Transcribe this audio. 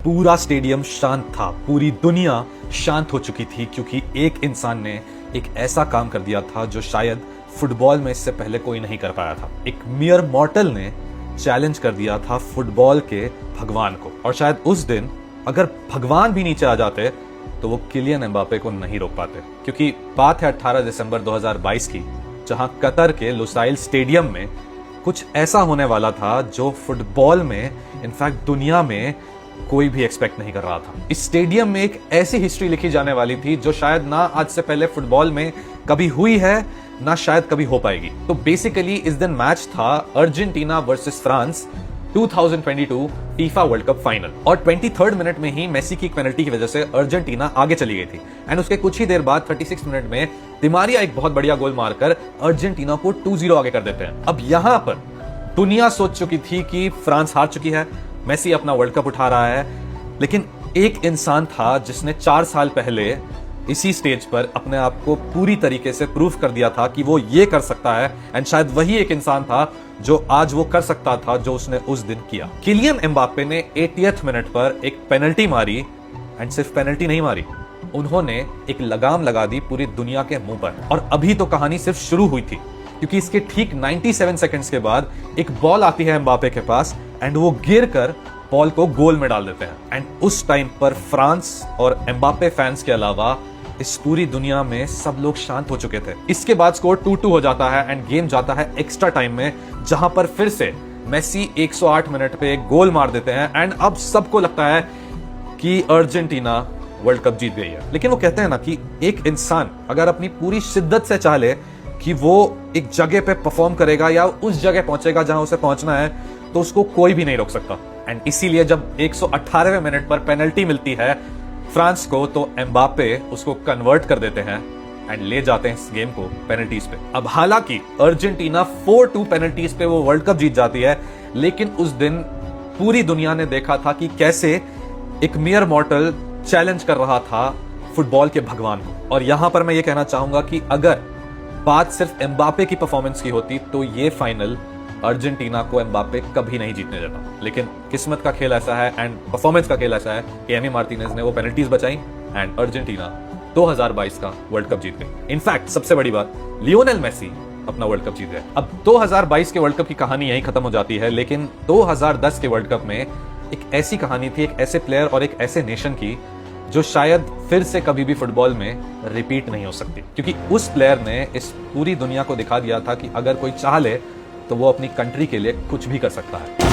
पूरा स्टेडियम शांत था, पूरी दुनिया शांत हो चुकी थी क्योंकि एक इंसान ने एक ऐसा काम कर दिया था जो शायद फुटबॉल में इससे पहले कोई नहीं कर पाया था। एक मियर मॉर्टल ने चैलेंज कर दिया था फुटबॉल के भगवान को, और शायद उस दिन अगर भगवान भी नीचे आ जाते तो वो किलियन एम्बापे को नहीं रोक पाते, क्योंकि बात है 18 दिसंबर 2022 की, जहां कतर के लुसाइल स्टेडियम में कुछ ऐसा होने वाला था जो फुटबॉल में, इनफैक्ट दुनिया में कोई भी एक्सपेक्ट नहीं कर रहा था। इस स्टेडियम में एक ऐसी हिस्ट्री लिखी जाने वाली थी जो शायद ना आज से पहले फुटबॉल में कभी हुई है, ना शायद कभी हो पाएगी। तो बेसिकली इस दिन मैच था Argentina versus France 2022 FIFA world cup final, और 23rd मिनट में ही मेसी की एक पेनल्टी की वजह से अर्जेंटीना आगे चली गई थी। एंड उसके कुछ ही देर बाद 36 मिनट में दिमारिया एक बहुत बढ़िया गोल मारकर अर्जेंटीना को 2-0 आगे कर देते हैं। अब यहां पर दुनिया सोच चुकी थी कि फ्रांस हार चुकी है, मेसी अपना वर्ल्ड कप उठा रहा है, लेकिन एक इंसान था जिसने 4 साल पहले इसी स्टेज पर अपने आप को पूरी तरीके से प्रूव कर दिया था कि वो ये कर सकता है, एंड शायद वही एक इंसान था जो आज वो कर सकता था जो उसने उस दिन किया। किलियन एम्बापे ने 80th मिनट पर एक पेनल्टी मारी, एंड सिर्फ पेनल्टी नहीं मारी, उन्होंने एक लगाम लगा दी पूरी दुनिया के मुंह पर। और अभी तो कहानी सिर्फ शुरू हुई थी, क्योंकि इसके ठीक 97 सेकंड्स के बाद एक बॉल आती है एम्बापे के पास, एंड वो गिर कर बॉल को गोल में डाल देते हैं। एंड उस टाइम पर फ्रांस और एम्बापे फैंस के अलावा इस पूरी दुनिया में सब लोग शांत हो चुके थे। इसके बाद स्कोर 2-2 हो जाता है एंड गेम जाता है एक्स्ट्रा टाइम में, जहां पर फिर से मेसी 108 मिनट पे एक गोल मार देते हैं, एंड अब सबको लगता है कि अर्जेंटीना वर्ल्ड कप जीत गई है। लेकिन वो कहते हैं ना कि एक इंसान अगर अपनी पूरी शिद्दत से चाह ले कि वो एक जगह पे परफॉर्म करेगा या उस जगह पहुंचेगा जहां उसे पहुंचना है, तो उसको कोई भी नहीं रोक सकता। एंड इसीलिए जब 118वें मिनट पर पेनल्टी मिलती है फ्रांस को, तो एम्बापे उसको कन्वर्ट कर देते हैं एंड ले जाते हैं इस गेम को पेनल्टीज पे। अब हालांकि अर्जेंटीना 4-2 पेनल्टीज पे वो वर्ल्ड कप जीत जाती है, लेकिन उस दिन पूरी दुनिया ने देखा था कि कैसे एक मियर मॉर्टल चैलेंज कर रहा था फुटबॉल के भगवान को। और यहां पर मैं ये कहना चाहूंगा कि अगर बात सिर्फ एम्बापे की परफॉर्मेंस की होती तो ये फाइनल अर्जेंटीना को एम्बापे कभी नहीं जीतने देता। लेकिन किस्मत का खेल ऐसा है एंड परफॉर्मेंस का खेल ऐसा है कि एमी मार्टिनेज ने वो पेनल्टीज बचाई एंड अर्जेंटीना 2022 का वर्ल्ड कप जीत गई। इनफैक्ट सबसे बड़ी बात, लियोनेल मेसी अपना वर्ल्ड कप जीत गए। अब 2022 के वर्ल्ड कप की कहानी यहीं खत्म हो जाती है, लेकिन 2010 के वर्ल्ड कप में एक ऐसी कहानी थी, एक ऐसे प्लेयर और एक ऐसे नेशन की जो शायद फिर से कभी भी फुटबॉल में रिपीट नहीं हो सकती, क्योंकि उस प्लेयर ने इस पूरी दुनिया को दिखा दिया था कि अगर कोई चाह ले तो वो अपनी कंट्री के लिए कुछ भी कर सकता है।